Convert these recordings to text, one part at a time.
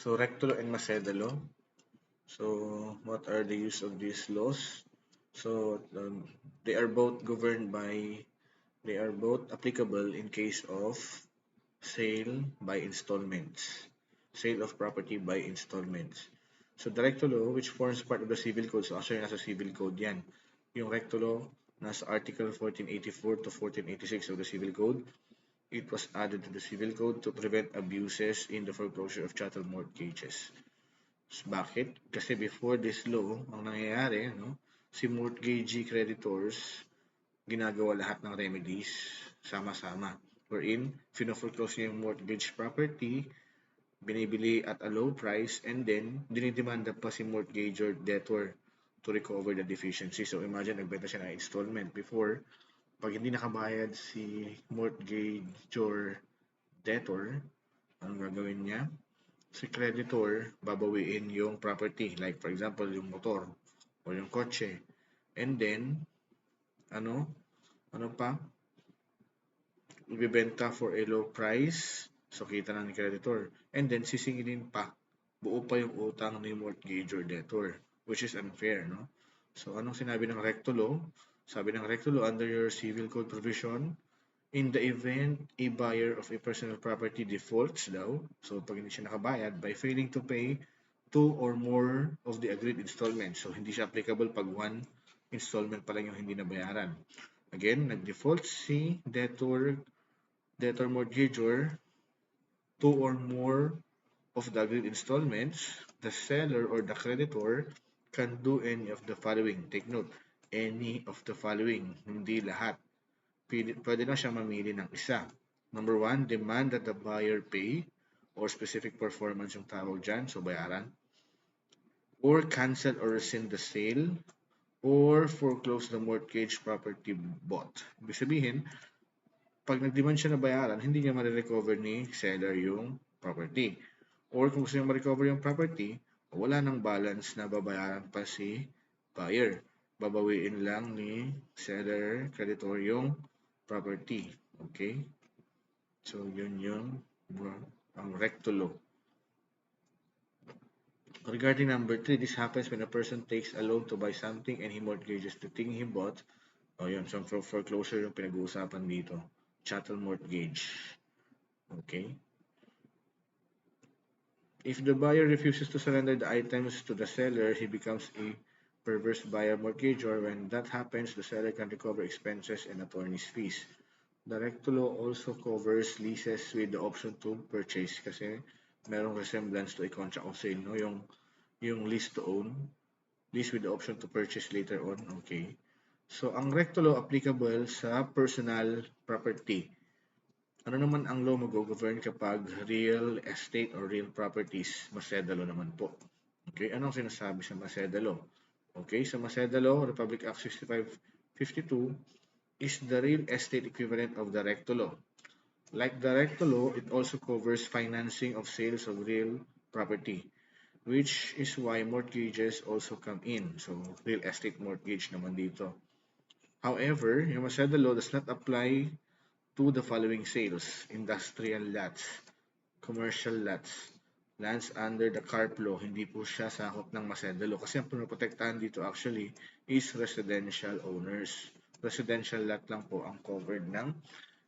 So Recto Law and Maceda Law. So what are the use of these laws? So they are both governed by, they are both applicable in case of sale by installments, sale of property by installments. So the Recto Law, which forms part of the Civil Code, so actually nasa Civil Code yan. Yung Recto Law, nasa Article 1484 to 1486 of the Civil Code. It was added to the Civil Code to prevent abuses in the foreclosure of chattel mortgages. Bakit? Kasi before this law, ang nangyayari, no, si mortgagee creditors, ginagawa lahat ng remedies sama-sama. Wherein, fino-foreclose niya yung mortgage property, binibili at a low price, and then, dinidemanda pa si mortgagor debtor to recover the deficiency. So, imagine, nagbenta siya ng installment. Before, pag hindi nakabayad si mortgagor debtor, anong gagawin niya? Si creditor babawiin yung property, like for example yung motor o yung kotse, and then ano ano pa, ibebenta for a low price, so kita na ni creditor, and then sisingilin pa, buo pa yung utang ni mortgage or debtor, which is unfair, no? So anong sinabi ng Recto Law? Sabi ng Recto Law, under your civil code provision, in the event a buyer of a personal property defaults daw, so pag hindi siya nakabayad, by failing to pay two or more of the agreed installments. So hindi siya applicable pag one installment pa lang yung hindi nabayaran. Again, nag-default si debtor mortgagor, two or more of the agreed installments, the seller or the creditor can do any of the following. Take note, any of the following, hindi lahat. Pwede na siya mamili ng isa. Number one, demand that the buyer pay, or specific performance yung tawag dyan, so bayaran. Or cancel or rescind the sale, or foreclose the mortgage property bought. Ibig sabihin, pag nag-demand siya na bayaran, hindi niya ma-recover ni seller yung property. Or kung gusto niya ma-recover yung property, wala nang balance na babayaran pa si buyer. Babawiin lang ni seller, creditor yung property. Okay? So, yun yung ang Recto Law. Regarding number 3, this happens when a person takes a loan to buy something and he mortgages the thing he bought. O yun, so foreclosure yung pinag-uusapan dito. Chattel mortgage. Okay? If the buyer refuses to surrender the items to the seller, he becomes a perverse buyer mortgagor. When that happens, the seller can recover expenses and attorney's fees. The Recto Law also covers leases with the option to purchase kasi merong resemblance to a contract of sale, no? Yung lease to own, lease with the option to purchase later on. Okay. So, ang Recto Law applicable sa personal property. Ano naman ang law mag-govern kapag real estate or real properties? Maceda Law naman po. Okay, anong sinasabi sa Maceda Law? Okay, sa Maceda Law, Republic Act 6552 is the real estate equivalent of the Recto Law. Like the Recto Law, it also covers financing of sales of real property, which is why mortgages also come in. So, real estate mortgage naman dito. However, yung Maceda Law does not apply to the following sales: industrial lots, commercial lots, lands under the CARP law. Hindi po siya sakop ng Maceda Law kasi ang pinoprotektahan dito actually is residential owners. Residential lot lang po ang covered ng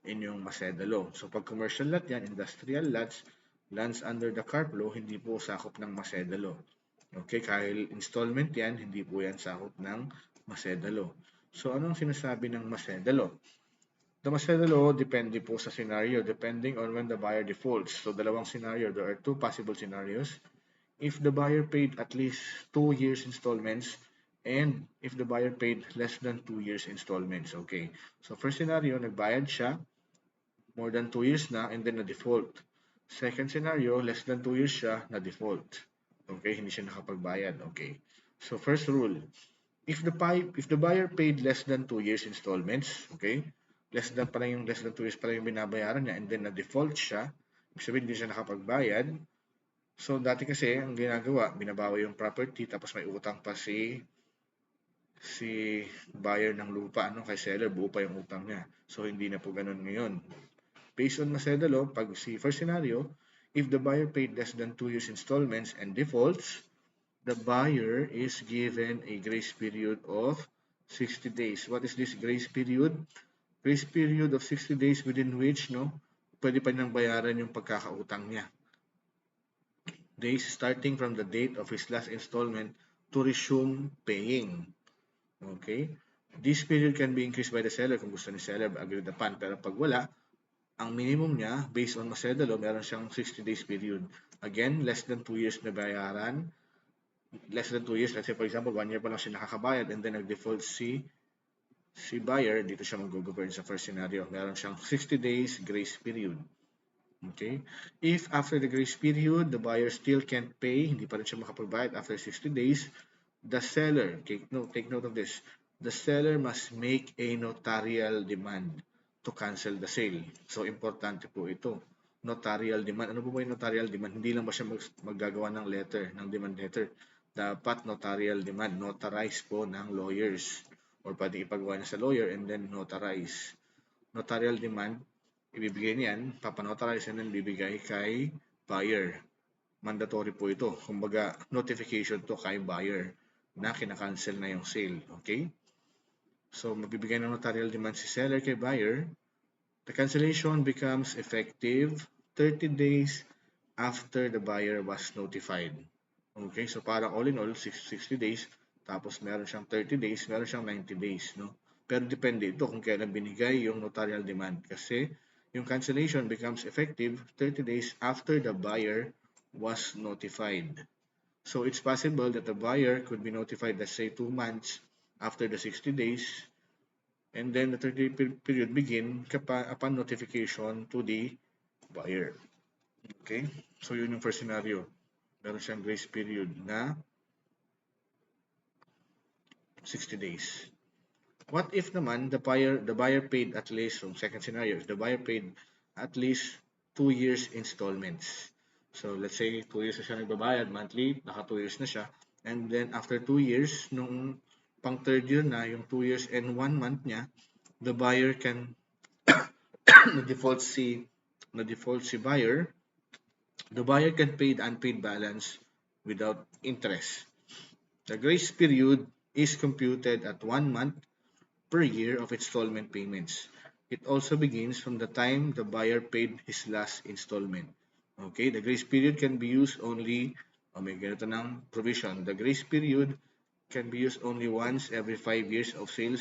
inyong Maceda Law. So pag commercial lot yan, industrial lots, lands under the CARP law, hindi po sakop ng Maceda Law. Okay, kahit installment yan, hindi po yan sakop ng Maceda Law. So anong sinasabi ng Maceda Law? The Maceda Law depende po sa scenario depending on when the buyer defaults. So dalawang scenario, there are two possible scenarios. If the buyer paid at least 2 years installments and if the buyer paid less than 2 years installments. Okay. So first scenario, nagbayad siya more than 2 years na and then na-default. Second scenario, less than 2 years siya na-default. Okay, hindi siya nakapagbayad. Okay. So first rule, if the buyer paid less than 2 years installments, okay, less than 2 years pa lang yung binabayaran niya and then na-default siya, ibig sabihin hindi siya nakapagbayad. So dati kasi ang ginagawa, binabawi yung property tapos may utang pa si buyer ng lupa, kay seller, buo pa yung utang niya. So hindi na po ganun ngayon. Based on Maceda Law, pag si first scenario, If the buyer paid less than 2 years installments and defaults, the buyer is given a grace period of 60 days. What is this grace period? Grace period of 60 days within which pwede pa niyang bayaran yung pagkakautang niya. Days starting from the date of his last installment to resume paying. Okay? This period can be increased by the seller kung gusto ni seller, agreed upon. Pero pag wala, ang minimum niya, based on Maceda Law, meron siyang 60 days period. Again, less than 2 years na bayaran. Less than 2 years, let's say for example, 1 year pa lang siya nakakabayad and then nag-default si buyer, dito siya mag-govern sa first scenario. Meron siyang 60 days grace period. Okay? If after the grace period, the buyer still can't pay, hindi pa rin siya makapagbayad after 60 days, the seller, take note of this, the seller must make a notarial demand to cancel the sale. So, importante po ito. Notarial demand. Ano po ba yung notarial demand? Hindi lang ba siya maggagawa ng letter, ng demand letter? Dapat notarial demand, notarize po ng lawyers. Or pwede ipagawa niya sa lawyer and then notarize. Notarial demand, ibibigay niyan, papanotarize and then bibigay kay buyer. Mandatory po ito. Kumbaga, notification to kay buyer na kinakancel na yung sale. Okay? So, magbibigay ng notarial demand si seller kay buyer. The cancellation becomes effective 30 days after the buyer was notified. Okay? So, para all in all, 60 days. Tapos, meron siyang 30 days, meron siyang 90 days. No? Pero depende ito kung kailan binigay yung notarial demand. Kasi, yung cancellation becomes effective 30 days after the buyer was notified. So it's possible that the buyer could be notified, let's say 2 months after the 60 days, and then the 30 period begin upon notification to the buyer. Okay? So yun yung first scenario. Meron siyang grace period na 60 days. What if naman the buyer paid at least, from second scenario, the buyer paid at least 2 years installments. So let's say 2 years na siya nagbabayad monthly, naka 2 years na siya. And then after 2 years, nung pang third year na, yung 2 years and 1 month niya, the buyer can na-default si buyer, the buyer can pay the unpaid balance without interest. The grace period is computed at 1 month per year of installment payments. It also begins from the time the buyer paid his last installment. Okay, the grace period can be used only, may ganito ng provision. The grace period can be used only once every 5 years of sales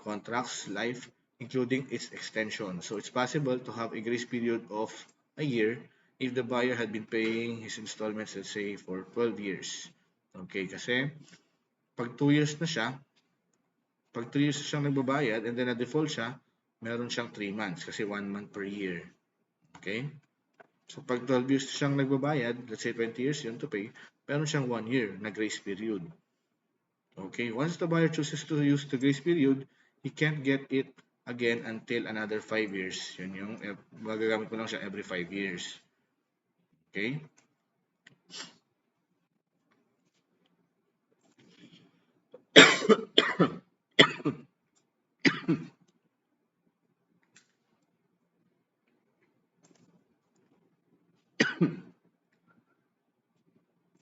contracts life, including its extension. So it's possible to have a grace period of a year if the buyer had been paying his installments, let's say, for 12 years. Okay, kasi pag 2 years na siya, pag 3 years siyang nagbabayad and then na-default siya, meron siyang 3 months kasi 1 month per year. Okay? So, pag 12 years siyang nagbabayad, let's say 20 years yun to pay, meron siyang 1 year na grace period. Okay? Once the buyer chooses to use the grace period, he can't get it again until another 5 years. Yun yung, magagamit mo lang siya every 5 years. Okay?